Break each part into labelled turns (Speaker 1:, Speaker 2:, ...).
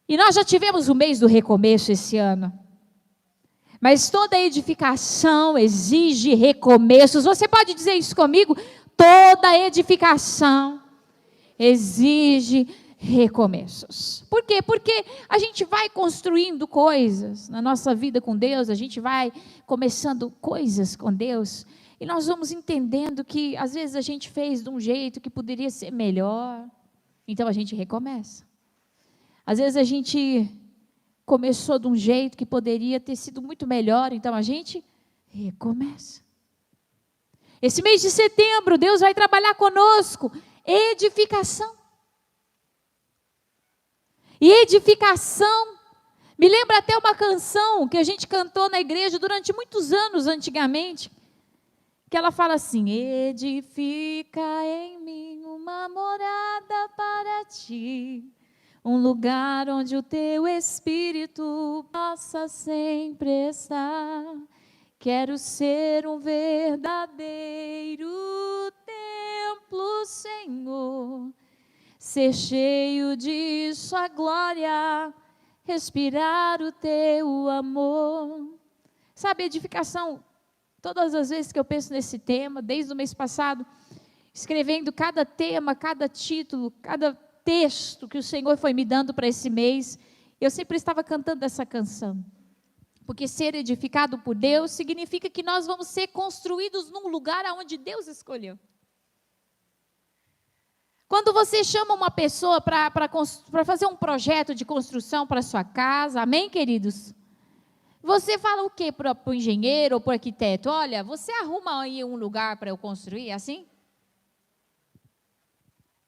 Speaker 1: E nós já tivemos o mês do recomeço esse ano. Mas toda edificação exige recomeços. Você pode dizer isso comigo? Toda edificação exige recomeços. Por quê? Porque a gente vai construindo coisas na nossa vida com Deus, a gente vai começando coisas com Deus, e nós vamos entendendo que às vezes a gente fez de um jeito que poderia ser melhor, então a gente recomeça. Às vezes a gente começou de um jeito que poderia ter sido muito melhor, então a gente recomeça. Esse mês de setembro, Deus vai trabalhar conosco edificação. E edificação, me lembra até uma canção que a gente cantou na igreja durante muitos anos antigamente, que ela fala assim: edifica em mim uma morada para ti, um lugar onde o teu Espírito possa sempre estar. Quero ser um verdadeiro templo, Senhor, ser cheio de sua glória, respirar o teu amor. Sabe, edificação, todas as vezes que eu penso nesse tema, desde o mês passado, escrevendo cada tema, cada título, cada texto que o Senhor foi me dando para esse mês, eu sempre estava cantando essa canção. Porque ser edificado por Deus significa que nós vamos ser construídos num lugar onde Deus escolheu. Quando você chama uma pessoa para fazer um projeto de construção para a sua casa, amém, queridos? Você fala o quê para o engenheiro ou para o arquiteto? Olha, você arruma aí um lugar para eu construir, assim?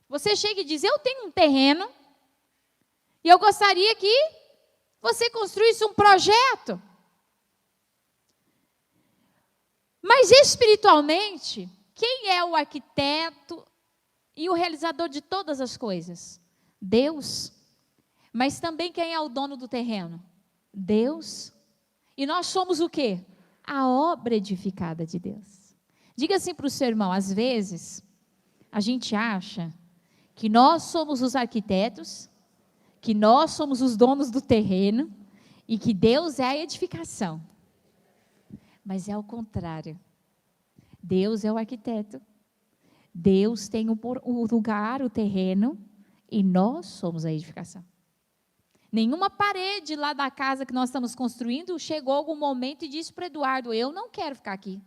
Speaker 1: Você chega e diz: eu tenho um terreno e eu gostaria que você construísse um projeto. Mas espiritualmente, quem é o arquiteto e o realizador de todas as coisas? Deus. Mas também quem é o dono do terreno? Deus. E nós somos o quê? A obra edificada de Deus. Diga assim para o seu irmão: às vezes a gente acha que nós somos os arquitetos, que nós somos os donos do terreno e que Deus é a edificação. Mas é o contrário. Deus é o arquiteto. Deus tem o lugar, o terreno, e nós somos a edificação. Nenhuma parede lá da casa que nós estamos construindo chegou algum momento e disse para o Eduardo: eu não quero ficar aqui.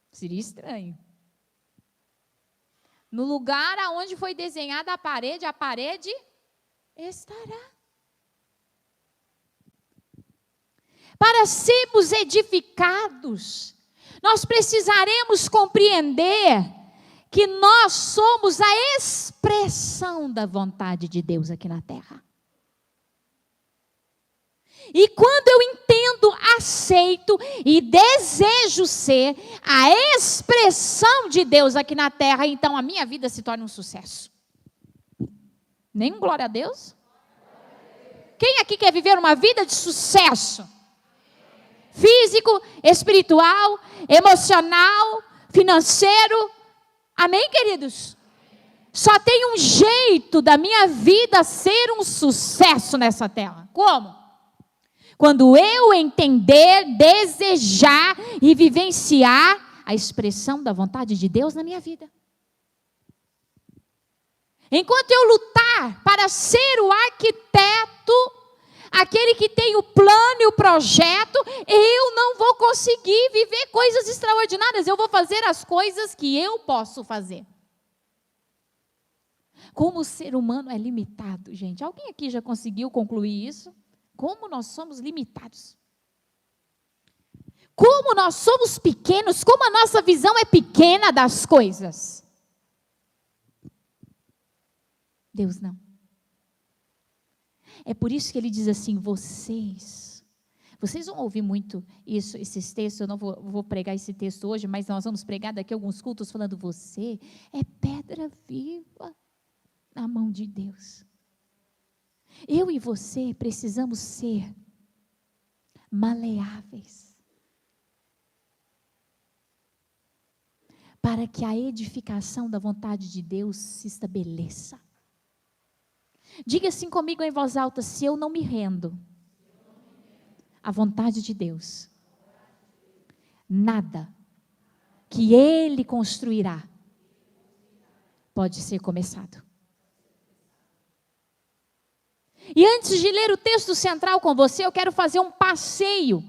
Speaker 1: Seria estranho. No lugar aonde foi desenhada a parede estará. Para sermos edificados, nós precisaremos compreender que nós somos a expressão da vontade de Deus aqui na terra. E quando eu entendo, aceito e desejo ser a expressão de Deus aqui na terra, então a minha vida se torna um sucesso. Nem um glória a Deus? Quem aqui quer viver uma vida de sucesso? Físico, espiritual, emocional, financeiro. Amém, queridos? Só tem um jeito da minha vida ser um sucesso nessa terra. Como? Quando eu entender, desejar e vivenciar a expressão da vontade de Deus na minha vida. Enquanto eu lutar para ser o arquiteto, aquele que tem o plano e o projeto, eu não vou conseguir viver coisas extraordinárias. Eu vou fazer as coisas que eu posso fazer. Como o ser humano é limitado, gente. Alguém aqui já conseguiu concluir isso? Como nós somos limitados. Como nós somos pequenos, como a nossa visão é pequena das coisas. Deus não. É por isso que ele diz assim: vocês vão ouvir muito isso, esses textos. Eu não vou pregar esse texto hoje, mas nós vamos pregar daqui a alguns cultos falando: você é pedra viva na mão de Deus. Eu e você precisamos ser maleáveis para que a edificação da vontade de Deus se estabeleça. Diga assim comigo em voz alta: se eu não me rendo à vontade de Deus, nada que Ele construirá pode ser começado. E antes de ler o texto central com você, eu quero fazer um passeio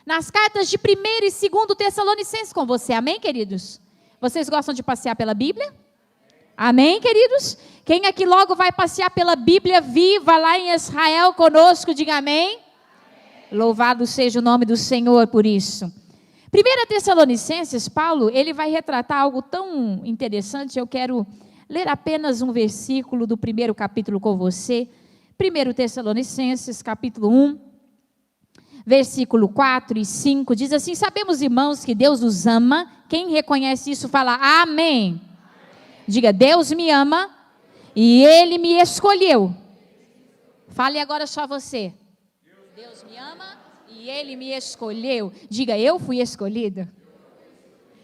Speaker 1: nas cartas de 1º e 2º Tessalonicenses com você. Amém, queridos? Vocês gostam de passear pela Bíblia? Amém, queridos? Quem aqui logo vai passear pela Bíblia viva lá em Israel conosco, diga amém. Louvado seja o nome do Senhor por isso. 1 Tessalonicenses, Paulo, ele vai retratar algo tão interessante. Eu quero ler apenas um versículo do 1º capítulo com você. 1 Tessalonicenses, capítulo 1, versículo 4 e 5, diz assim: sabemos, irmãos, que Deus os ama. Quem reconhece isso, fala amém. Diga: Deus me ama e Ele me escolheu. Fale agora só você. Deus me ama e Ele me escolheu. Diga: eu fui escolhida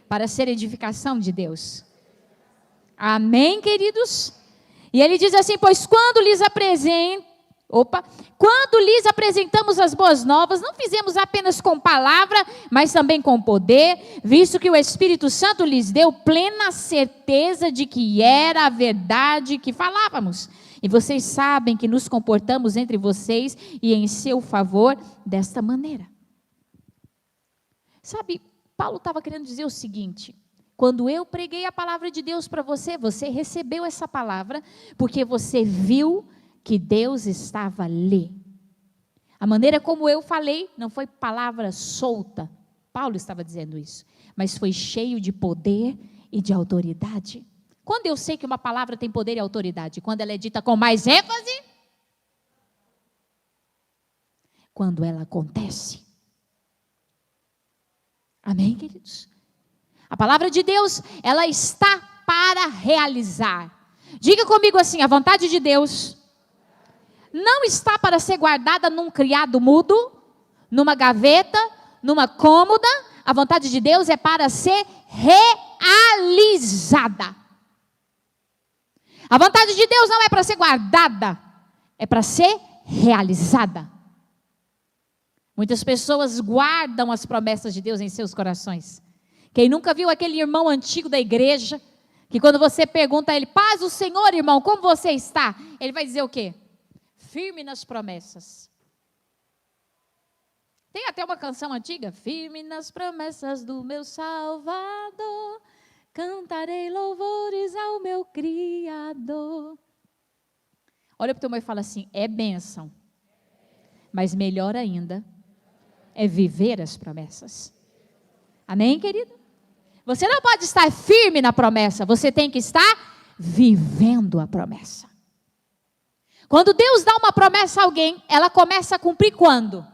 Speaker 1: para ser edificação de Deus. Amém, queridos? E ele diz assim: pois quando lhes apresentamos as boas novas, não fizemos apenas com palavra, mas também com poder, visto que o Espírito Santo lhes deu plena certeza de que era a verdade que falávamos. E vocês sabem que nos comportamos entre vocês e em seu favor desta maneira. Sabe, Paulo estava querendo dizer o seguinte: quando eu preguei a palavra de Deus para você, você recebeu essa palavra porque você viu que Deus estava ali. A maneira como eu falei não foi palavra solta. Paulo estava dizendo isso. Mas foi cheio de poder e de autoridade. Quando eu sei que uma palavra tem poder e autoridade? Quando ela é dita com mais ênfase? Quando ela acontece. Amém, queridos? A palavra de Deus, ela está para realizar. Diga comigo assim: a vontade de Deus não está para ser guardada num criado mudo, numa gaveta, numa cômoda. A vontade de Deus é para ser realizada. A vontade de Deus não é para ser guardada, é para ser realizada. Muitas pessoas guardam as promessas de Deus em seus corações. Quem nunca viu aquele irmão antigo da igreja, que quando você pergunta a ele: paz do Senhor, irmão, como você está? Ele vai dizer o quê? Firme nas promessas. Tem até uma canção antiga: firme nas promessas do meu Salvador, cantarei louvores ao meu Criador. Olha para o teu irmão e fala assim: é bênção, mas melhor ainda é viver as promessas. Amém, querido? Você não pode estar firme na promessa, você tem que estar vivendo a promessa. Quando Deus dá uma promessa a alguém, ela começa a cumprir quando?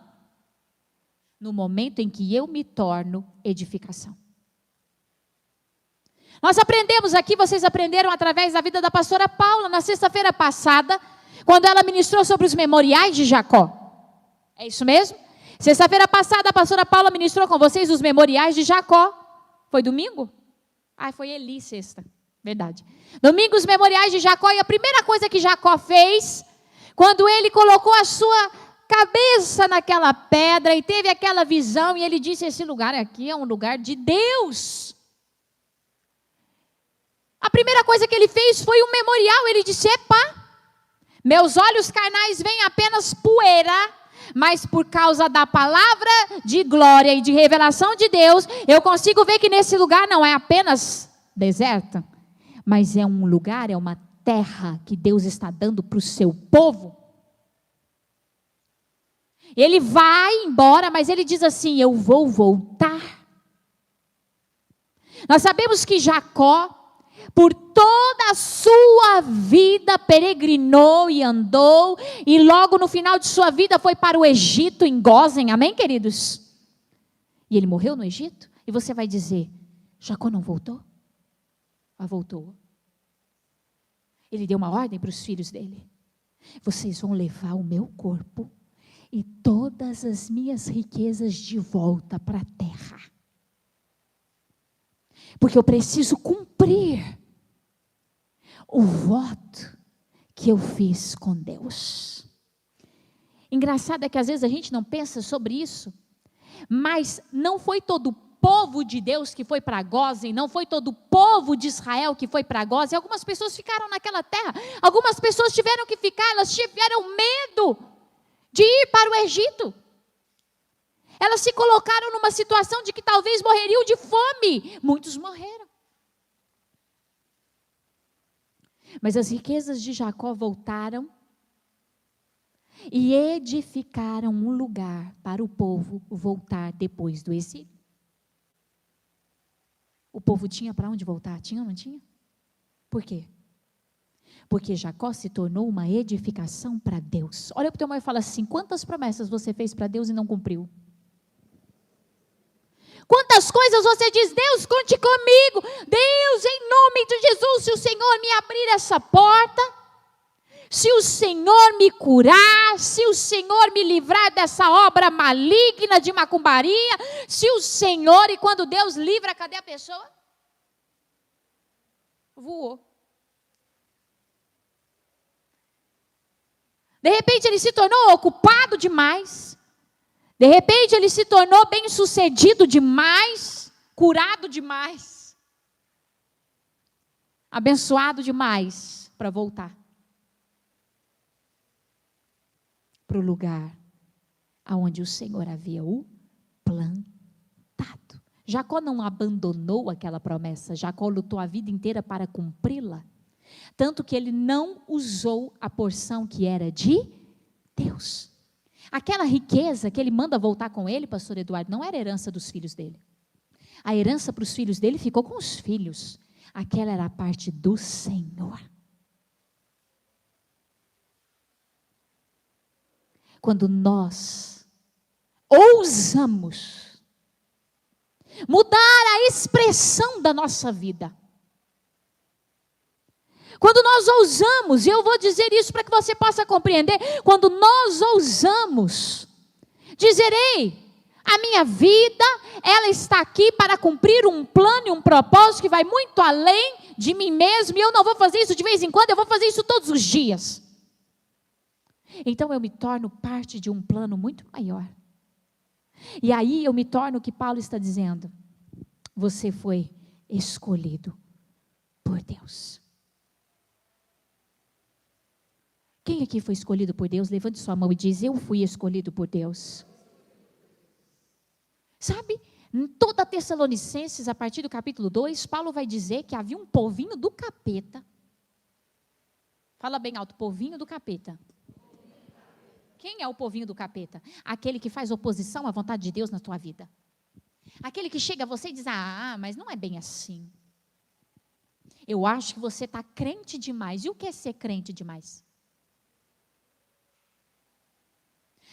Speaker 1: No momento em que eu me torno edificação. Nós aprendemos aqui, vocês aprenderam através da vida da pastora Paula, na sexta-feira passada, quando ela ministrou sobre os memoriais de Jacó. É isso mesmo? Sexta-feira passada a pastora Paula ministrou com vocês os memoriais de Jacó. Foi domingo? Foi Eli, sexta. Verdade. Domingo, os memoriais de Jacó. E a primeira coisa que Jacó fez, quando ele colocou a sua cabeça naquela pedra e teve aquela visão, e ele disse: esse lugar aqui é um lugar de Deus. A primeira coisa que ele fez foi um memorial. Ele disse: epa, meus olhos carnais veem apenas poeira, mas por causa da palavra de glória e de revelação de Deus, eu consigo ver que nesse lugar não é apenas deserto, mas é um lugar, é uma terra que Deus está dando para o seu povo. Ele vai embora, mas ele diz assim: eu vou voltar. Nós sabemos que Jacó, por toda a sua vida, peregrinou e andou, e logo no final de sua vida foi para o Egito, em Gósen, amém, queridos? E ele morreu no Egito, e você vai dizer: Jacó não voltou? Voltou. Ele deu uma ordem para os filhos dele: vocês vão levar o meu corpo e todas as minhas riquezas de volta para a terra. Porque eu preciso cumprir o voto que eu fiz com Deus. Engraçado é que às vezes a gente não pensa sobre isso, mas não foi todo o povo de Deus que foi para Gósen, não foi todo o povo de Israel que foi para Gósen. Algumas pessoas ficaram naquela terra, algumas pessoas tiveram que ficar, elas tiveram medo de ir para o Egito. Elas se colocaram numa situação de que talvez morreriam de fome. Muitos morreram. Mas as riquezas de Jacó voltaram e edificaram um lugar para o povo voltar depois do exílio. O povo tinha para onde voltar? Tinha ou não tinha? Por quê? Porque Jacó se tornou uma edificação para Deus. Olha para o teu irmão e fala assim: quantas promessas você fez para Deus e não cumpriu? Quantas coisas você diz: Deus, conte comigo. Deus, em nome de Jesus, se o Senhor me abrir essa porta, se o Senhor me curar, se o Senhor me livrar dessa obra maligna de macumbaria, se o Senhor, e quando Deus livra, cadê a pessoa? Voou. De repente ele se tornou ocupado demais. De repente ele se tornou bem-sucedido demais, curado demais, abençoado demais para voltar para o lugar aonde o Senhor havia o plantado. Jacó não abandonou aquela promessa, Jacó lutou a vida inteira para cumpri-la, tanto que ele não usou a porção que era de Deus. Aquela riqueza que ele manda voltar com ele, pastor Eduardo, não era herança dos filhos dele. A herança para os filhos dele ficou com os filhos. Aquela era a parte do Senhor. Quando nós ousamos mudar a expressão da nossa vida, quando nós ousamos, e eu vou dizer isso para que você possa compreender, quando nós ousamos dizer: ei, a minha vida, ela está aqui para cumprir um plano e um propósito que vai muito além de mim mesmo, e eu não vou fazer isso de vez em quando, eu vou fazer isso todos os dias. Então eu me torno parte de um plano muito maior. E aí eu me torno o que Paulo está dizendo: você foi escolhido por Deus. Quem aqui foi escolhido por Deus? Levante sua mão e diz: eu fui escolhido por Deus. Sabe, em toda Tessalonicenses, a partir do capítulo 2, Paulo vai dizer que havia um povinho do capeta. Fala bem alto: povinho do capeta. Quem é o povinho do capeta? Aquele que faz oposição à vontade de Deus na tua vida. Aquele que chega a você e diz: ah, mas não é bem assim. Eu acho que você está crente demais. E o que é ser crente demais?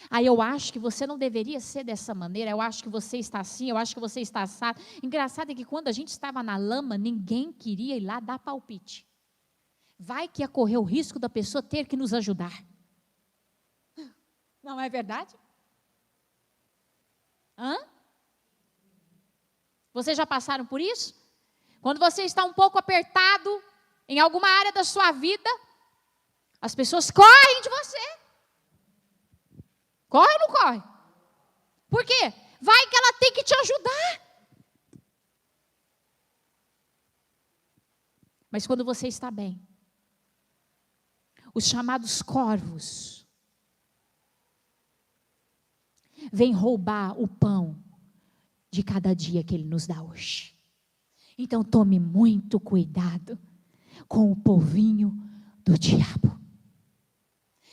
Speaker 1: Aí eu acho que você não deveria ser dessa maneira, eu acho que você está assim, eu acho que você está assado. Engraçado é que quando a gente estava na lama, ninguém queria ir lá dar palpite. Vai que ia correr o risco da pessoa ter que nos ajudar. Não é verdade? Hã? Vocês já passaram por isso? Quando você está um pouco apertado em alguma área da sua vida, as pessoas correm de você. Corre ou não corre? Por quê? Vai que ela tem que te ajudar. Mas quando você está bem, os chamados corvos vêm roubar o pão de cada dia que Ele nos dá hoje. Então tome muito cuidado com o povinho do diabo.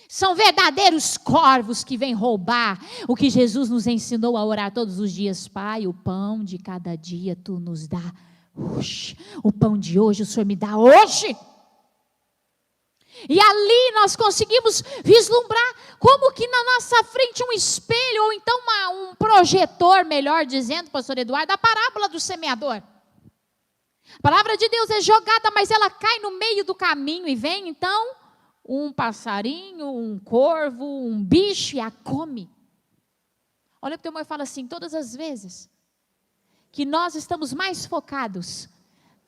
Speaker 1: São verdadeiros corvos que vêm roubar o que Jesus nos ensinou a orar todos os dias. Pai, o pão de cada dia Tu nos dá hoje. O pão de hoje o Senhor me dá hoje. E ali nós conseguimos vislumbrar como que na nossa frente um espelho, ou então um projetor, melhor dizendo, pastor Eduardo, a parábola do semeador. A palavra de Deus é jogada, mas ela cai no meio do caminho e vem então um passarinho, um corvo, um bicho e a come. Olha para o teu irmão e fala assim: todas as vezes que nós estamos mais focados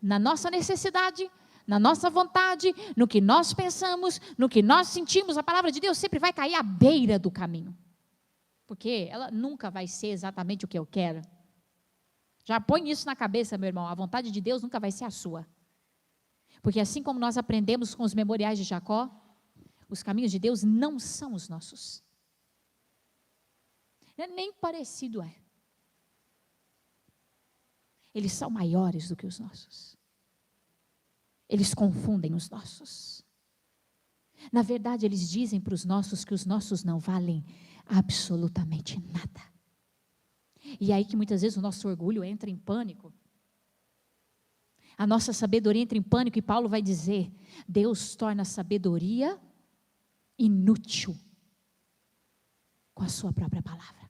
Speaker 1: na nossa necessidade, na nossa vontade, no que nós pensamos, no que nós sentimos, a palavra de Deus sempre vai cair à beira do caminho. Porque ela nunca vai ser exatamente o que eu quero. Já põe isso na cabeça, meu irmão, a vontade de Deus nunca vai ser a sua. Porque assim como nós aprendemos com os memoriais de Jacó, os caminhos de Deus não são os nossos. Nem parecido é. Eles são maiores do que os nossos. Eles confundem os nossos. Na verdade, eles dizem para os nossos que os nossos não valem absolutamente nada. E é aí que muitas vezes o nosso orgulho entra em pânico. A nossa sabedoria entra em pânico e Paulo vai dizer, Deus torna a sabedoria inútil com a sua própria palavra.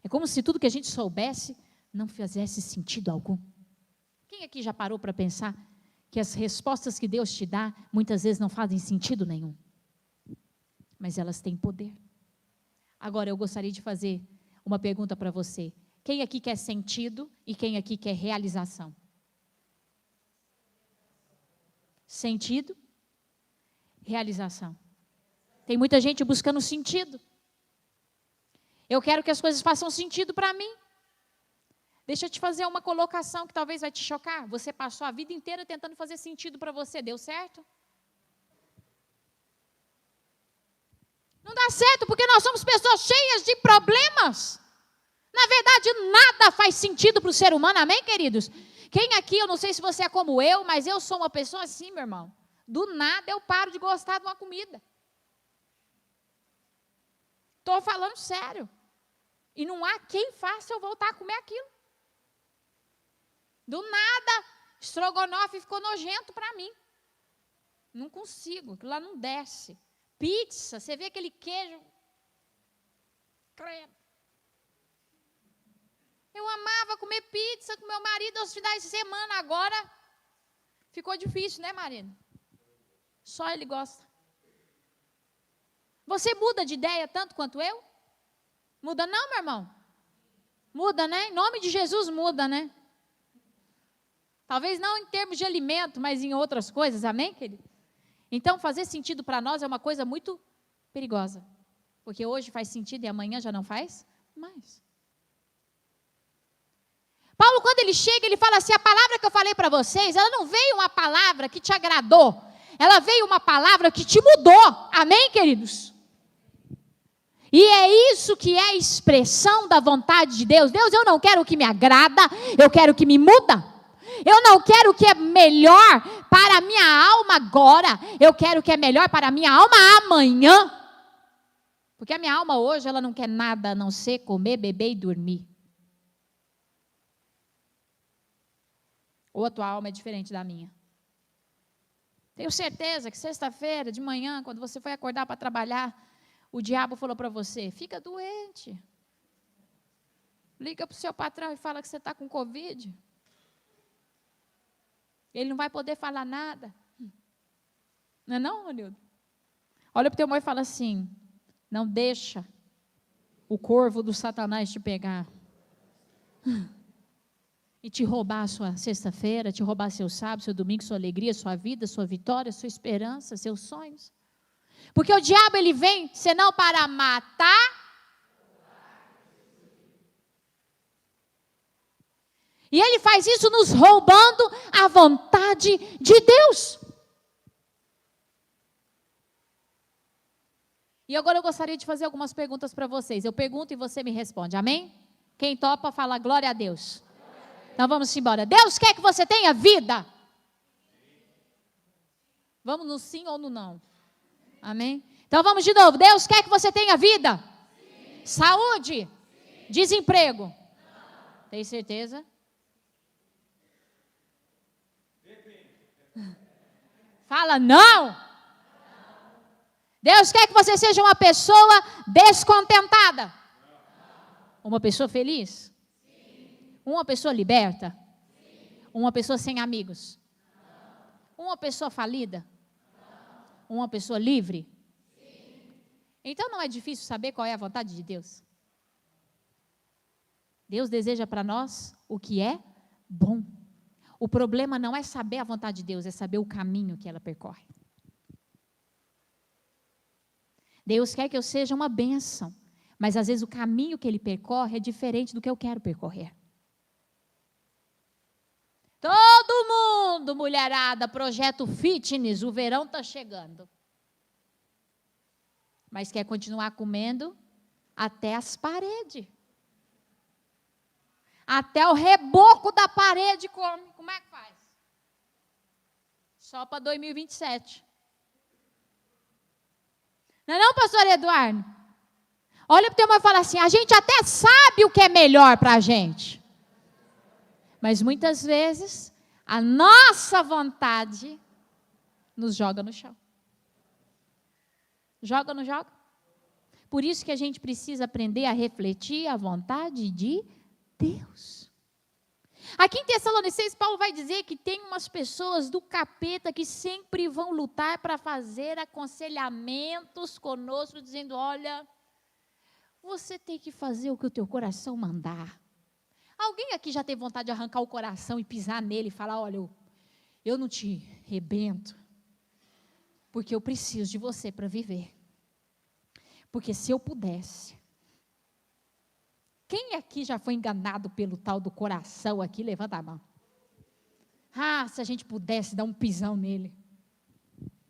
Speaker 1: É como se tudo que a gente soubesse não fizesse sentido algum. Quem aqui já parou para pensar que as respostas que Deus te dá, muitas vezes não fazem sentido nenhum? Mas elas têm poder. Agora eu gostaria de fazer uma pergunta para você. Quem aqui quer sentido e quem aqui quer realização? Sentido, realização. Tem muita gente buscando sentido. Eu quero que as coisas façam sentido para mim. Deixa eu te fazer uma colocação que talvez vai te chocar. Você passou a vida inteira tentando fazer sentido para você. Deu certo? Não dá certo porque nós somos pessoas cheias de problemas. Na verdade, nada faz sentido para o ser humano. Amém, queridos? Quem aqui, eu não sei se você é como eu, mas eu sou uma pessoa assim, meu irmão. Do nada eu paro de gostar de uma comida. Estou falando sério. E não há quem faça eu voltar a comer aquilo. Do nada, estrogonofe ficou nojento para mim. Não consigo, aquilo lá não desce. Pizza, você vê aquele queijo. Credo. Eu amava comer pizza com meu marido aos finais de semana. Agora, ficou difícil, né, marido? Só ele gosta. Você muda de ideia tanto quanto eu? Muda não, meu irmão? Muda, né? Em nome de Jesus muda, né? Talvez não em termos de alimento, mas em outras coisas, amém, querido? Então, fazer sentido para nós é uma coisa muito perigosa. Porque hoje faz sentido e amanhã já não faz mais. Paulo, quando ele chega, ele fala assim, a palavra que eu falei para vocês, ela não veio uma palavra que te agradou. Ela veio uma palavra que te mudou. Amém, queridos? E é isso que é a expressão da vontade de Deus. Deus, eu não quero o que me agrada, eu quero o que me muda. Eu não quero o que é melhor para a minha alma agora, eu quero o que é melhor para a minha alma amanhã. Porque a minha alma hoje, ela não quer nada a não ser comer, beber e dormir. Ou a tua alma é diferente da minha? Tenho certeza que sexta-feira de manhã, quando você foi acordar para trabalhar, o diabo falou para você, fica doente. Liga para o seu patrão e fala que você está com Covid. Ele não vai poder falar nada. Não é não, Ronildo? Olha para o teu irmão e fala assim, não deixa o corvo do Satanás te pegar. E te roubar a sua sexta-feira, te roubar seu sábado, seu domingo, sua alegria, sua vida, sua vitória, sua esperança, seus sonhos. Porque o diabo, ele vem, senão para matar. E ele faz isso nos roubando a vontade de Deus. E agora eu gostaria de fazer algumas perguntas para vocês. Eu pergunto e você me responde, amém? Quem topa, fala glória a Deus. Então vamos embora. Deus quer que você tenha vida. Vamos no sim ou no não. Amém? Então vamos de novo. Deus quer que você tenha vida. Sim. Saúde. Sim. Desemprego. Não. Tem certeza? Fala não. Não. Deus quer que você seja uma pessoa descontentada. Não. Uma pessoa feliz. Uma pessoa liberta? Sim. Uma pessoa sem amigos? Não. Uma pessoa falida? Não. Uma pessoa livre? Sim. Então não é difícil saber qual é a vontade de Deus. Deus deseja para nós o que é bom, O problema não é saber a vontade de Deus, é saber o caminho que ela percorre. Deus quer que eu seja uma bênção, mas às vezes o caminho que Ele percorre é diferente do que eu quero percorrer. Todo mundo, mulherada, projeto fitness, o verão está chegando. Mas quer continuar comendo até as paredes. Até o reboco da parede come. Como é que faz? Só para 2027. Não é não, pastor Eduardo? Olha para o teu irmão e fala assim, a gente até sabe o que é melhor para a gente. Mas muitas vezes, a nossa vontade nos joga no chão. Joga ou não joga? Por isso que a gente precisa aprender a refletir a vontade de Deus. Aqui em Tessalonicenses, Paulo vai dizer que tem umas pessoas do capeta que sempre vão lutar para fazer aconselhamentos conosco, dizendo, olha, você tem que fazer o que o teu coração mandar. Alguém aqui já teve vontade de arrancar o coração e pisar nele e falar, olha, eu não te rebento, porque eu preciso de você para viver. Porque se eu pudesse... Quem aqui já foi enganado pelo tal do coração aqui? Levanta a mão. Ah, se a gente pudesse dar um pisão nele.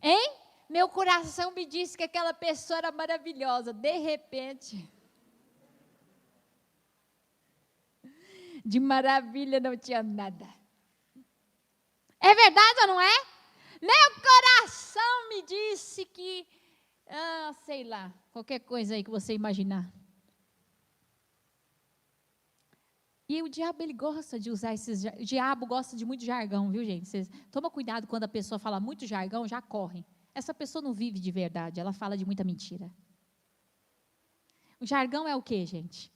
Speaker 1: Hein? Meu coração me disse que aquela pessoa era maravilhosa. De repente... De maravilha não tinha nada. É verdade ou não é? Meu coração me disse que... sei lá, qualquer coisa aí que você imaginar. E o diabo, ele gosta de usar esses... O diabo gosta de muito jargão, viu, gente? Vocês, toma cuidado quando a pessoa fala muito jargão, já correm. Essa pessoa não vive de verdade, ela fala de muita mentira. O jargão é o quê, gente?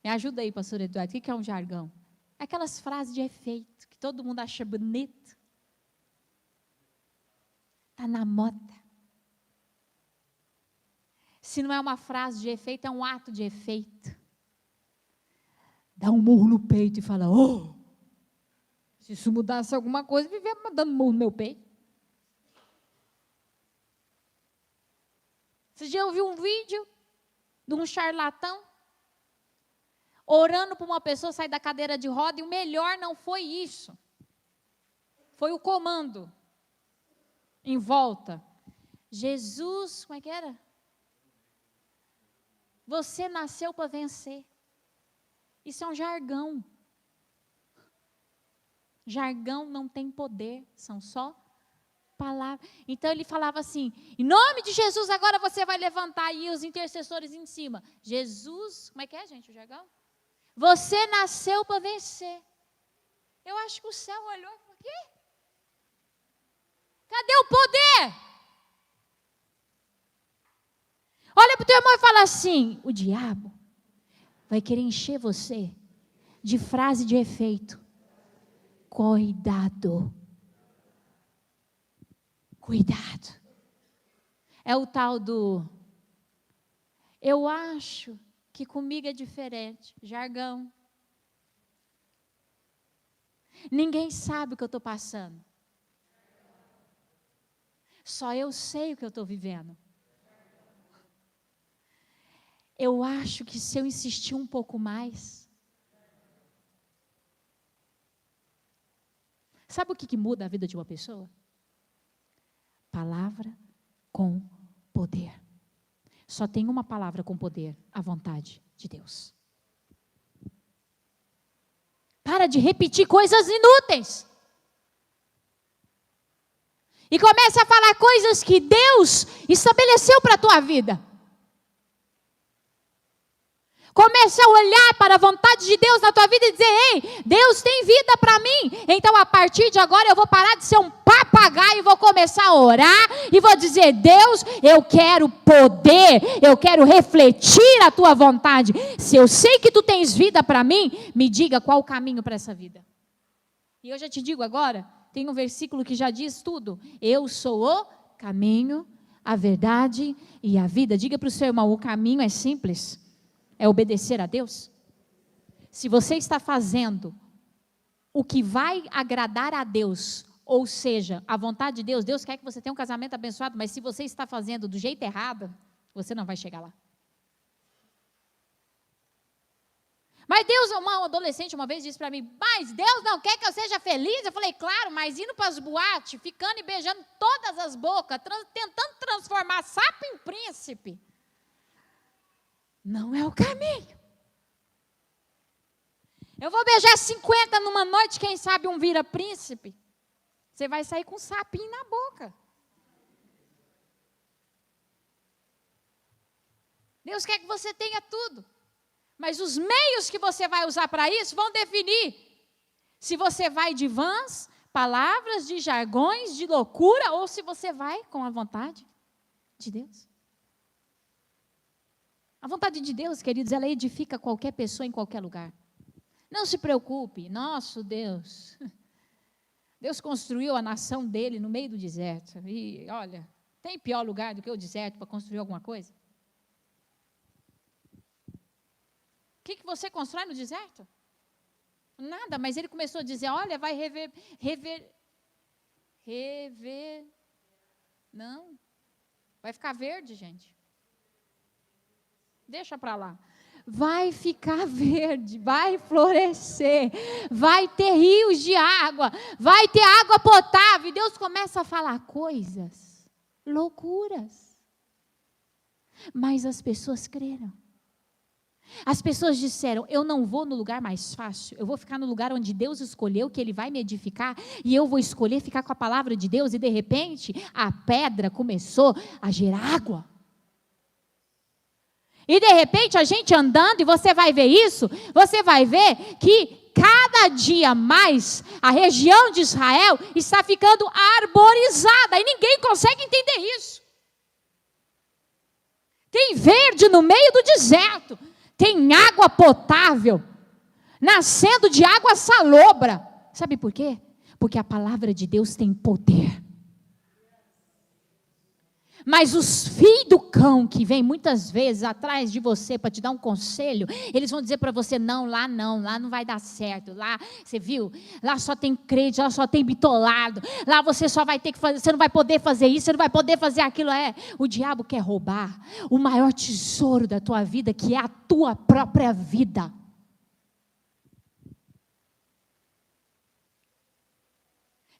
Speaker 1: Me ajuda aí, pastor Eduardo, o que é um jargão? É aquelas frases de efeito, que todo mundo acha bonito. Está na moda. Se não é uma frase de efeito, é um ato de efeito. Dá um murro no peito e fala, se isso mudasse alguma coisa, viver dando murro no meu peito. Você já ouviu um vídeo de um charlatão orando para uma pessoa sair da cadeira de roda, e o melhor não foi isso. Foi o comando em volta. Jesus, como é que era? Você nasceu para vencer. Isso é um jargão. Jargão não tem poder, são só palavras. Então ele falava assim, em nome de Jesus agora você vai levantar aí os intercessores em cima. Jesus, como é que é, gente, o jargão? Você nasceu para vencer. Eu acho que o céu olhou e falou, quê? Cadê o poder? Olha para o teu irmão e fala assim, o diabo vai querer encher você de frase de efeito. Cuidado. Cuidado. É o tal do, eu acho que comigo é diferente. Jargão. Ninguém sabe o que eu estou passando. Só eu sei o que eu estou vivendo. Eu acho que se eu insistir um pouco mais... Sabe o que muda a vida de uma pessoa? Palavra com poder. Só tem uma palavra com poder, a vontade de Deus. Para de repetir coisas inúteis. E comece a falar coisas que Deus estabeleceu para a tua vida. Comece a olhar para a vontade de Deus na tua vida e dizer, ei, Deus tem vida para mim. Então a partir de agora eu vou parar de ser um papagaio e vou começar a orar. E vou dizer, Deus, eu quero poder, eu quero refletir a tua vontade. Se eu sei que tu tens vida para mim, me diga qual o caminho para essa vida. E eu já te digo agora, tem um versículo que já diz tudo. Eu sou o caminho, a verdade e a vida. Diga para o seu irmão, o caminho é simples. É obedecer a Deus. Se você está fazendo o que vai agradar a Deus, ou seja, a vontade de Deus, Deus quer que você tenha um casamento abençoado, mas se você está fazendo do jeito errado, você não vai chegar lá. Mas Deus, uma adolescente uma vez disse para mim, mas Deus não quer que eu seja feliz? Eu falei, claro, mas indo para as boates, ficando e beijando todas as bocas, tentando transformar sapo em príncipe, não é o caminho. Eu vou beijar 50 numa noite, quem sabe um vira príncipe. Você vai sair com um sapinho na boca. Deus quer que você tenha tudo. Mas os meios que você vai usar para isso vão definir se você vai de vãs, palavras, de jargões, de loucura, ou se você vai com a vontade de Deus. A vontade de Deus, queridos, ela edifica qualquer pessoa em qualquer lugar. Não se preocupe, nosso Deus. Deus construiu a nação dele no meio do deserto. E, olha, tem pior lugar do que o deserto para construir alguma coisa? O que você constrói no deserto? Nada, mas ele começou a dizer, olha, vai rever, não, vai ficar verde, gente. Deixa para lá. Vai ficar verde, vai florescer, vai ter rios de água, vai ter água potável. E Deus começa a falar coisas, loucuras. Mas as pessoas creram. As pessoas disseram, eu não vou no lugar mais fácil, eu vou ficar no lugar onde Deus escolheu, que Ele vai me edificar, e eu vou escolher ficar com a palavra de Deus, e de repente, a pedra começou a gerar água. E de repente, a gente andando, e você vai ver isso, você vai ver que cada dia mais, a região de Israel está ficando arborizada, e ninguém consegue entender isso. Tem verde no meio do deserto, tem água potável, nascendo de água salobra. Sabe por quê? Porque a palavra de Deus tem poder. Mas os filhos do cão que vêm muitas vezes atrás de você para te dar um conselho, eles vão dizer para você, não, lá não vai dar certo, lá, você viu, lá só tem crente, lá só tem bitolado, lá você só vai ter que fazer, você não vai poder fazer isso, você não vai poder fazer aquilo, o diabo quer roubar o maior tesouro da tua vida, que é a tua própria vida.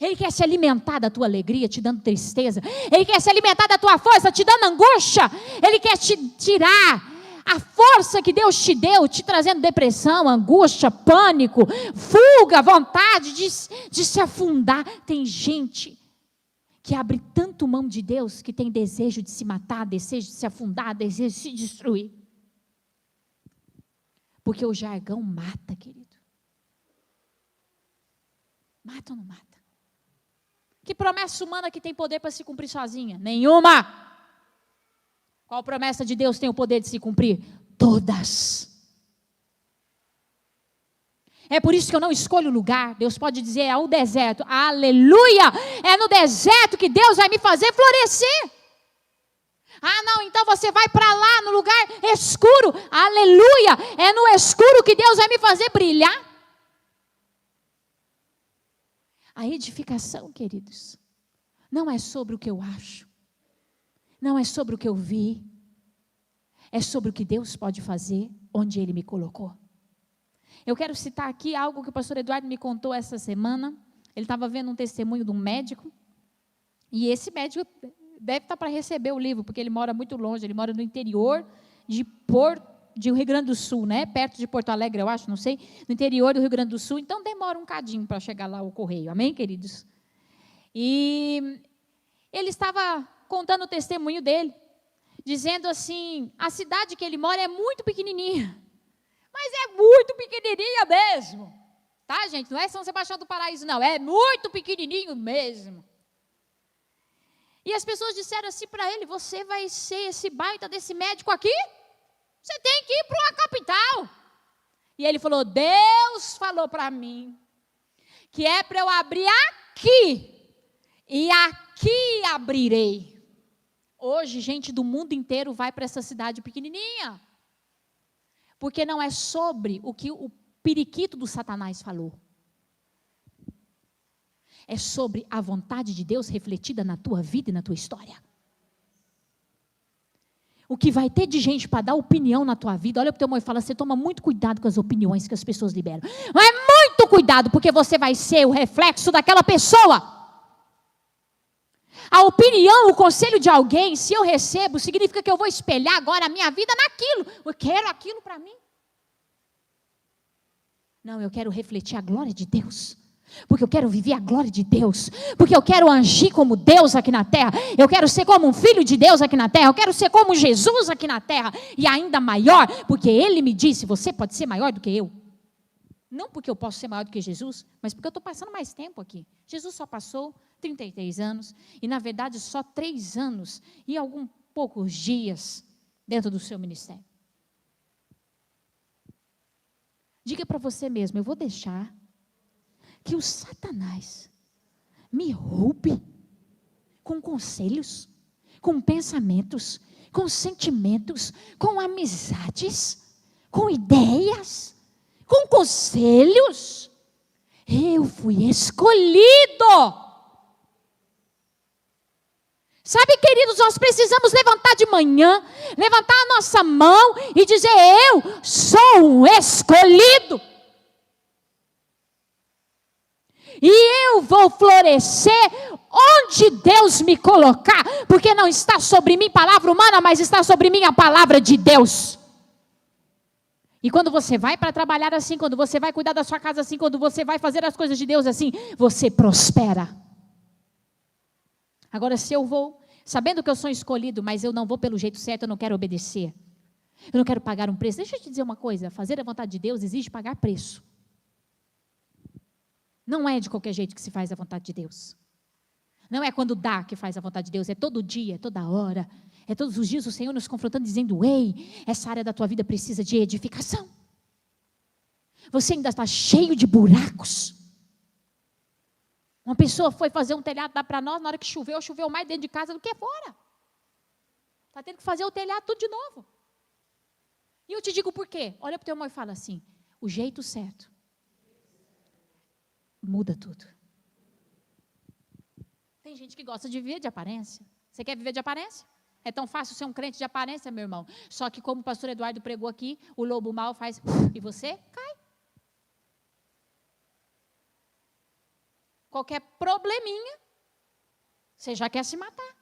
Speaker 1: Ele quer se alimentar da tua alegria, te dando tristeza. Ele quer se alimentar da tua força, te dando angústia. Ele quer te tirar a força que Deus te deu, te trazendo depressão, angústia, pânico, fuga, vontade de se afundar. Tem gente que abre tanto mão de Deus que tem desejo de se matar, desejo de se afundar, desejo de se destruir. Porque o jargão mata, querido. Mata ou não mata? Que promessa humana que tem poder para se cumprir sozinha? Nenhuma. Qual promessa de Deus tem o poder de se cumprir? Todas. É por isso que eu não escolho lugar. Deus pode dizer ao deserto, aleluia, é no deserto que Deus vai me fazer florescer. Ah não, então você vai para lá no lugar escuro, aleluia, é no escuro que Deus vai me fazer brilhar. A edificação, queridos, não é sobre o que eu acho, não é sobre o que eu vi, é sobre o que Deus pode fazer onde Ele me colocou. Eu quero citar aqui algo que o pastor Eduardo me contou essa semana. Ele estava vendo um testemunho de um médico, e esse médico deve estar para receber o livro, porque ele mora muito longe, ele mora no interior de Rio Grande do Sul, né? Perto de Porto Alegre, eu acho, não sei, no interior do Rio Grande do Sul, então demora um cadinho para chegar lá o correio, amém, queridos? E ele estava contando o testemunho dele, dizendo assim, a cidade que ele mora é muito pequenininha, mas é muito pequenininha mesmo, tá, gente? Não é São Sebastião do Paraíso, não, é muito pequenininho mesmo. E as pessoas disseram assim para ele, você vai ser esse baita desse médico aqui? Você tem que ir para uma capital. E ele falou, Deus falou para mim, que é para eu abrir aqui, e aqui abrirei. Hoje, gente do mundo inteiro vai para essa cidade pequenininha, porque não é sobre o que o periquito do Satanás falou, é sobre a vontade de Deus refletida na tua vida e na tua história. O que vai ter de gente para dar opinião na tua vida, olha para o teu irmão e fala, você toma muito cuidado com as opiniões que as pessoas liberam. Mas muito cuidado, porque você vai ser o reflexo daquela pessoa. A opinião, o conselho de alguém, se eu recebo, significa que eu vou espelhar agora a minha vida naquilo. Eu quero aquilo para mim. Não, eu quero refletir a glória de Deus. Porque eu quero viver a glória de Deus. Porque eu quero agir como Deus aqui na terra. Eu quero ser como um filho de Deus aqui na terra. Eu quero ser como Jesus aqui na terra. E ainda maior, porque Ele me disse, você pode ser maior do que eu. Não porque eu posso ser maior do que Jesus, mas porque eu estou passando mais tempo aqui. Jesus só passou 33 anos, e na verdade só 3 anos e alguns poucos dias dentro do seu ministério. Diga para você mesmo, eu vou deixar que o Satanás me roube com conselhos, com pensamentos, com sentimentos, com amizades, com ideias, com conselhos. Eu fui escolhido. Sabe, queridos, nós precisamos levantar de manhã, levantar a nossa mão e dizer, eu sou um escolhido. E eu vou florescer onde Deus me colocar, porque não está sobre mim palavra humana, mas está sobre mim a palavra de Deus. E quando você vai para trabalhar assim, quando você vai cuidar da sua casa assim, quando você vai fazer as coisas de Deus assim, você prospera. Agora, se eu vou, sabendo que eu sou escolhido, mas eu não vou pelo jeito certo, eu não quero obedecer, eu não quero pagar um preço. Deixa eu te dizer uma coisa, fazer a vontade de Deus exige pagar preço. Não é de qualquer jeito que se faz a vontade de Deus. Não é quando dá que faz a vontade de Deus, é todo dia, é toda hora. É todos os dias o Senhor nos confrontando, dizendo, ei, essa área da tua vida precisa de edificação. Você ainda está cheio de buracos. Uma pessoa foi fazer um telhado lá para nós, na hora que choveu, choveu mais dentro de casa do que fora. Está tendo que fazer o telhado tudo de novo. E eu te digo por quê. Olha para o teu irmão e fala assim, o jeito certo muda tudo. Tem gente que gosta de viver de aparência. Você quer viver de aparência? É tão fácil ser um crente de aparência, meu irmão. Só que como o pastor Eduardo pregou aqui, o lobo mau faz e você cai. Qualquer probleminha, você já quer se matar.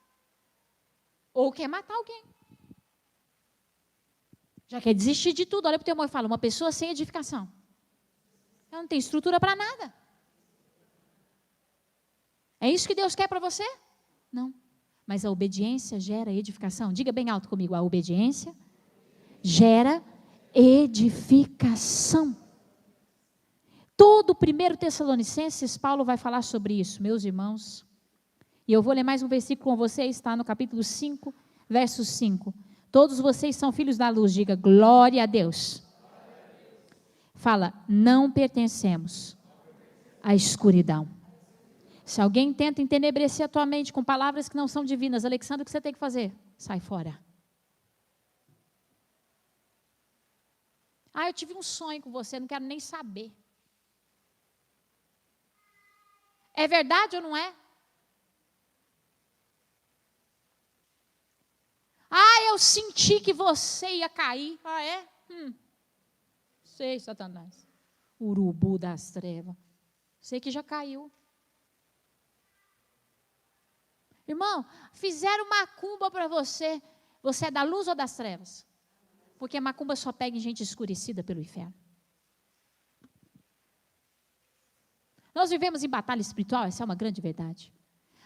Speaker 1: Ou quer matar alguém. Já quer desistir de tudo. Olha para o teu irmão e fala, uma pessoa sem edificação. Ela não tem estrutura para nada. É isso que Deus quer para você? Não. Mas a obediência gera edificação. Diga bem alto comigo, a obediência gera edificação. Todo o 1 Tessalonicenses, Paulo vai falar sobre isso, meus irmãos. E eu vou ler mais um versículo com vocês, está no capítulo 5, verso 5. Todos vocês são filhos da luz, diga glória a Deus. Fala, não pertencemos à escuridão. Se alguém tenta entenebrecer a tua mente com palavras que não são divinas, Alexandre, o que você tem que fazer? Sai fora. Eu tive um sonho com você, não quero nem saber. É verdade ou não é? Eu senti que você ia cair. É? Sei, Satanás. Urubu das trevas. Sei que já caiu. Irmão, fizeram macumba para você. Você é da luz ou das trevas? Porque macumba só pega em gente escurecida pelo inferno. Nós vivemos em batalha espiritual, essa é uma grande verdade.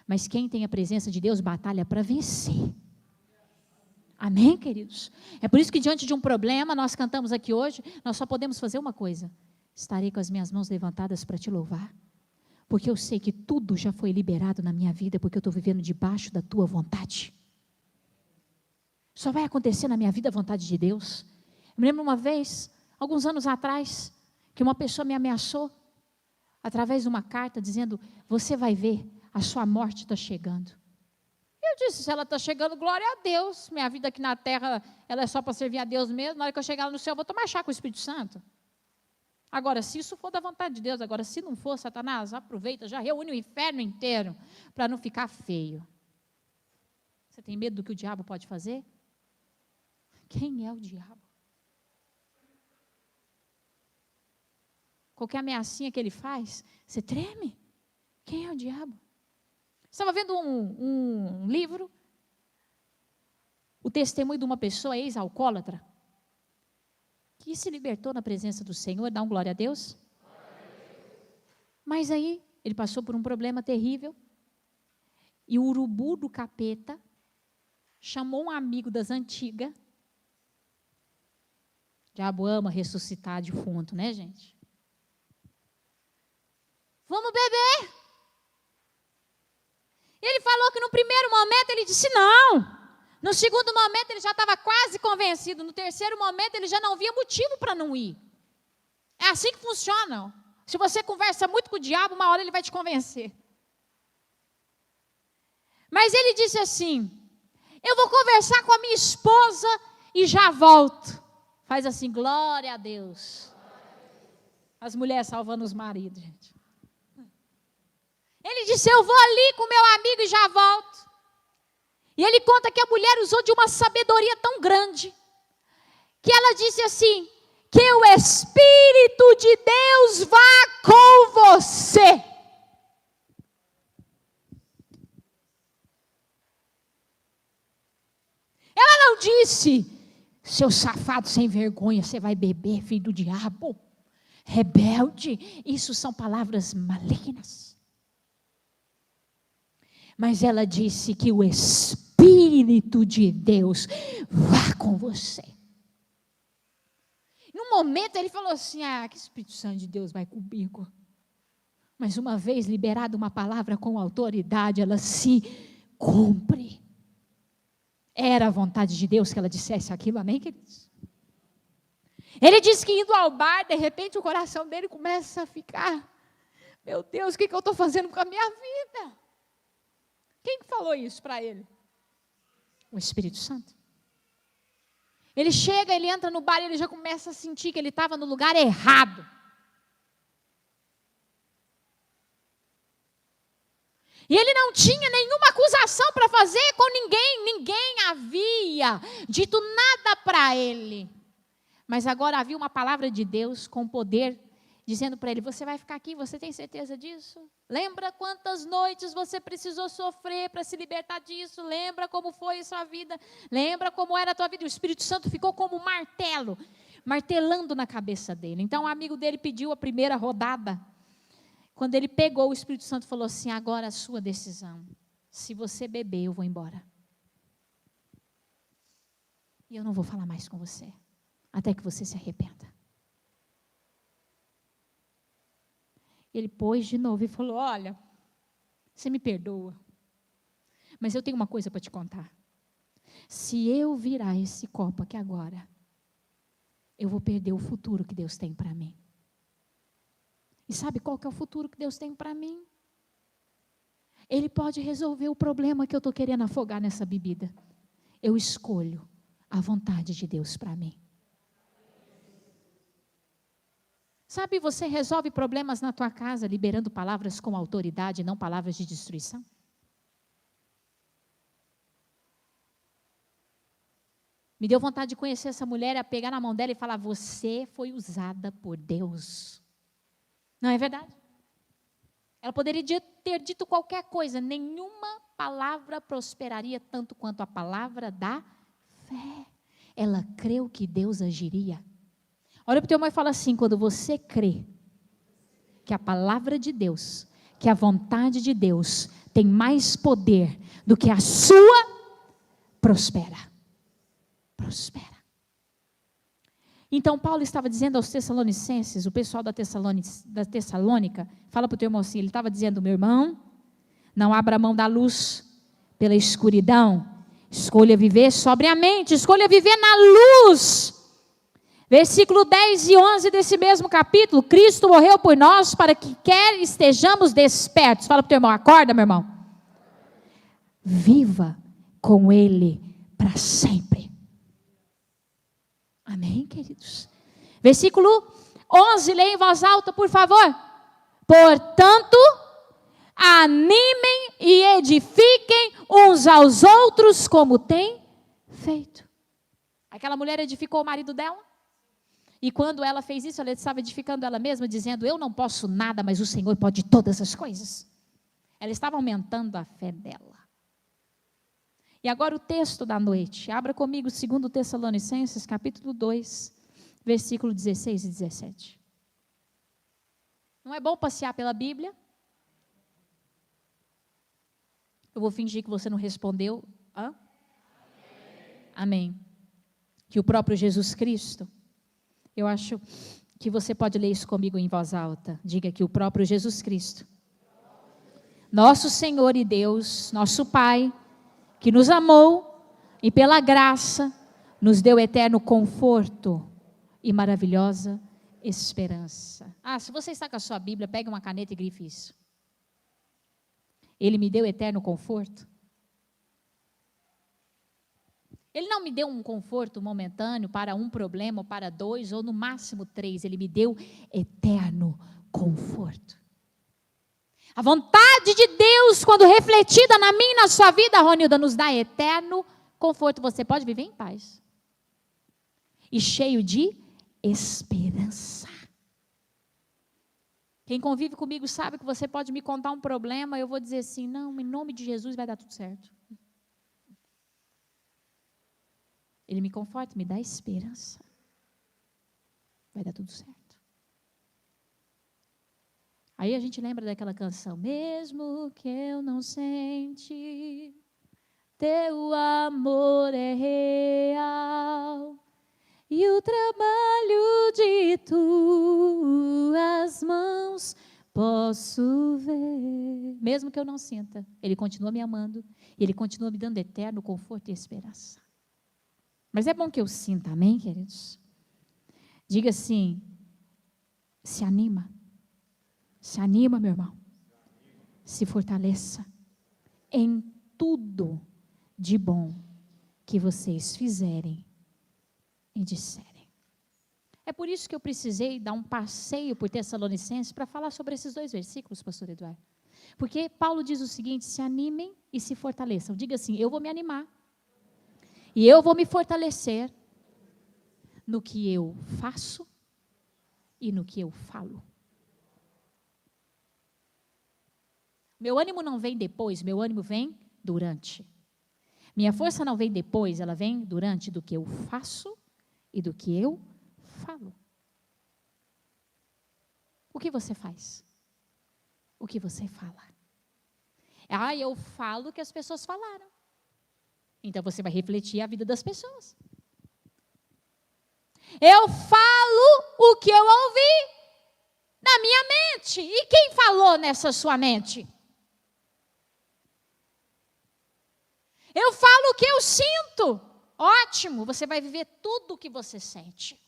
Speaker 1: Mas quem tem a presença de Deus batalha para vencer. Amém, queridos? É por isso que diante de um problema, nós cantamos aqui hoje, nós só podemos fazer uma coisa. Estarei com as minhas mãos levantadas para te louvar. Porque eu sei que tudo já foi liberado na minha vida, porque eu estou vivendo debaixo da tua vontade. Só vai acontecer na minha vida a vontade de Deus. Eu me lembro uma vez, alguns anos atrás, que uma pessoa me ameaçou, através de uma carta, dizendo, você vai ver, a sua morte está chegando. Eu disse, se ela está chegando, glória a Deus. Minha vida aqui na terra, ela é só para servir a Deus mesmo. Na hora que eu chegar no céu, eu vou tomar chá com o Espírito Santo. Agora, se isso for da vontade de Deus, agora, se não for, Satanás, aproveita, já reúne o inferno inteiro, para não ficar feio. Você tem medo do que o diabo pode fazer? Quem é o diabo? Qualquer ameaçinha que ele faz, você treme? Quem é o diabo? Estava vendo um livro, o testemunho de uma pessoa ex-alcoólatra, que se libertou na presença do Senhor, dá um glória a Deus. Mas aí, ele passou por um problema terrível, e o urubu do capeta chamou um amigo das antigas. O diabo ama ressuscitar defunto, né, gente? Vamos beber. Ele falou que no primeiro momento ele disse não. No segundo momento ele já estava quase convencido. No terceiro momento ele já não via motivo para não ir. É assim que funciona. Se você conversa muito com o diabo, uma hora ele vai te convencer. Mas ele disse assim: eu vou conversar com a minha esposa e já volto. Faz assim, glória a Deus. As mulheres salvando os maridos, gente. Ele disse, eu vou ali com meu amigo e já volto. E ele conta que a mulher usou de uma sabedoria tão grande, que ela disse assim, que o Espírito de Deus vá com você. Ela não disse, seu safado sem vergonha, você vai beber, filho do diabo, rebelde. Isso são palavras malignas. Mas ela disse que o Espírito de Deus vá com você. Num momento ele falou assim, que Espírito Santo de Deus vai comigo. Mas uma vez liberada uma palavra com autoridade, ela se cumpre. Era a vontade de Deus que ela dissesse aquilo, amém, queridos? Ele disse que indo ao bar, de repente o coração dele começa a ficar, meu Deus, o que eu estou fazendo com a minha vida? Quem falou isso para ele? O Espírito Santo. Ele chega, ele entra no bar e ele já começa a sentir que ele estava no lugar errado. E ele não tinha nenhuma acusação para fazer com ninguém. Ninguém havia dito nada para ele. Mas agora havia uma palavra de Deus com poder, dizendo para ele, você vai ficar aqui, você tem certeza disso? Lembra quantas noites você precisou sofrer para se libertar disso? Lembra como foi a sua vida? Lembra como era a tua vida? O Espírito Santo ficou como um martelo, martelando na cabeça dele. Então o amigo dele pediu a primeira rodada. Quando ele pegou, o Espírito Santo falou assim, agora a sua decisão. Se você beber, eu vou embora. E eu não vou falar mais com você, até que você se arrependa. Ele pôs de novo e falou, olha, você me perdoa, mas eu tenho uma coisa para te contar. Se eu virar esse copo aqui agora, eu vou perder o futuro que Deus tem para mim. E sabe qual que é o futuro que Deus tem para mim? Ele pode resolver o problema que eu estou querendo afogar nessa bebida. Eu escolho a vontade de Deus para mim. Sabe, você resolve problemas na tua casa liberando palavras com autoridade, não palavras de destruição? Me deu vontade de conhecer essa mulher, a pegar na mão dela e falar, você foi usada por Deus. Não é verdade? Ela poderia ter dito qualquer coisa, nenhuma palavra prosperaria tanto quanto a palavra da fé. Ela creu que Deus agiria. Olha para o teu irmão e fala assim, quando você crê que a palavra de Deus, que a vontade de Deus tem mais poder do que a sua, prospera. Prospera. Então Paulo estava dizendo aos Tessalonicenses, o pessoal da Tessalônica, fala para o teu irmão assim, ele estava dizendo, meu irmão, não abra mão da luz pela escuridão, escolha viver sobriamente, escolha viver na luz. Versículo 10 e 11 desse mesmo capítulo, Cristo morreu por nós para que quer estejamos despertos. Fala para o teu irmão, acorda meu irmão. Viva com Ele para sempre. Amém, queridos? Versículo 11, leia em voz alta, por favor. Portanto, animem e edifiquem uns aos outros como têm feito. Aquela mulher edificou o marido dela. E quando ela fez isso, ela estava edificando ela mesma, dizendo, eu não posso nada, mas o Senhor pode todas as coisas. Ela estava aumentando a fé dela. E agora o texto da noite. Abra comigo 2 Tessalonicenses, capítulo 2, versículo 16 e 17. Não é bom passear pela Bíblia? Eu vou fingir que você não respondeu. Hã? Amém. Que o próprio Jesus Cristo, eu acho que você pode ler isso comigo em voz alta. Diga que o próprio Jesus Cristo, nosso Senhor e Deus, nosso Pai, que nos amou e pela graça nos deu eterno conforto e maravilhosa esperança. Se você está com a sua Bíblia, pegue uma caneta e grife isso. Ele me deu eterno conforto. Ele não me deu um conforto momentâneo para um problema, ou para 2, ou no máximo 3. Ele me deu eterno conforto. A vontade de Deus, quando refletida na minha e na sua vida, Ronilda, nos dá eterno conforto. Você pode viver em paz. E cheio de esperança. Quem convive comigo sabe que você pode me contar um problema, eu vou dizer assim, não, em nome de Jesus vai dar tudo certo. Ele me conforta, me dá esperança. Vai dar tudo certo. Aí a gente lembra daquela canção, mesmo que eu não sente, teu amor é real, e o trabalho de tuas mãos posso ver. Mesmo que eu não sinta, Ele continua me amando, e Ele continua me dando eterno conforto e esperança. Mas é bom que eu sinta, amém, queridos? Diga assim, se anima. Se anima, meu irmão. Se fortaleça em tudo de bom que vocês fizerem e disserem. É por isso que eu precisei dar um passeio por Tessalonicenses para falar sobre esses 2 versículos, pastor Eduardo. Porque Paulo diz o seguinte, se animem e se fortaleçam. Diga assim, eu vou me animar e eu vou me fortalecer no que eu faço e no que eu falo. Meu ânimo não vem depois, meu ânimo vem durante. Minha força não vem depois, ela vem durante do que eu faço e do que eu falo. O que você faz? O que você fala? Eu falo o que as pessoas falaram. Então você vai refletir a vida das pessoas. Eu falo o que eu ouvi na minha mente. E quem falou nessa sua mente? Eu falo o que eu sinto. Ótimo, você vai viver tudo o que você sente.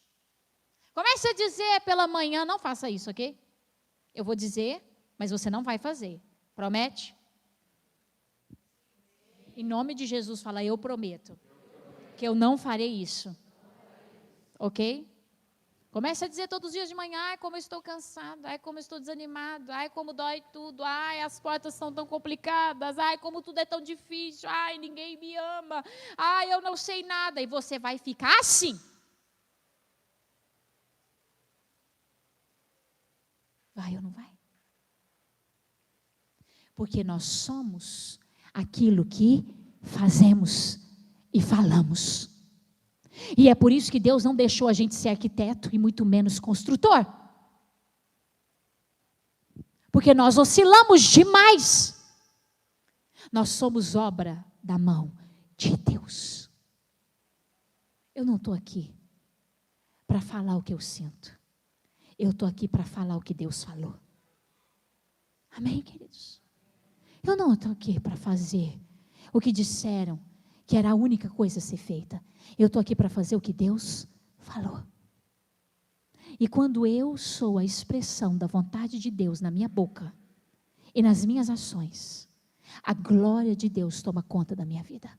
Speaker 1: Comece a dizer pela manhã, não faça isso, ok? Eu vou dizer, mas você não vai fazer. Promete? Em nome de Jesus, fala, eu prometo que eu não farei isso. Ok? Comece a dizer todos os dias de manhã, ai como eu estou cansado, ai como eu estou desanimado, ai como dói tudo, ai as portas são tão complicadas, ai como tudo é tão difícil, ai ninguém me ama, ai eu não sei nada, e você vai ficar assim. Vai ou não vai? Porque nós somos aquilo que fazemos e falamos. E é por isso que Deus não deixou a gente ser arquiteto e muito menos construtor. Porque nós oscilamos demais. Nós somos obra da mão de Deus. Eu não estou aqui para falar o que eu sinto. Eu estou aqui para falar o que Deus falou. Amém, queridos? Eu não estou aqui para fazer o que disseram que era a única coisa a ser feita. Eu estou aqui para fazer o que Deus falou. E quando eu sou a expressão da vontade de Deus na minha boca e nas minhas ações, a glória de Deus toma conta da minha vida.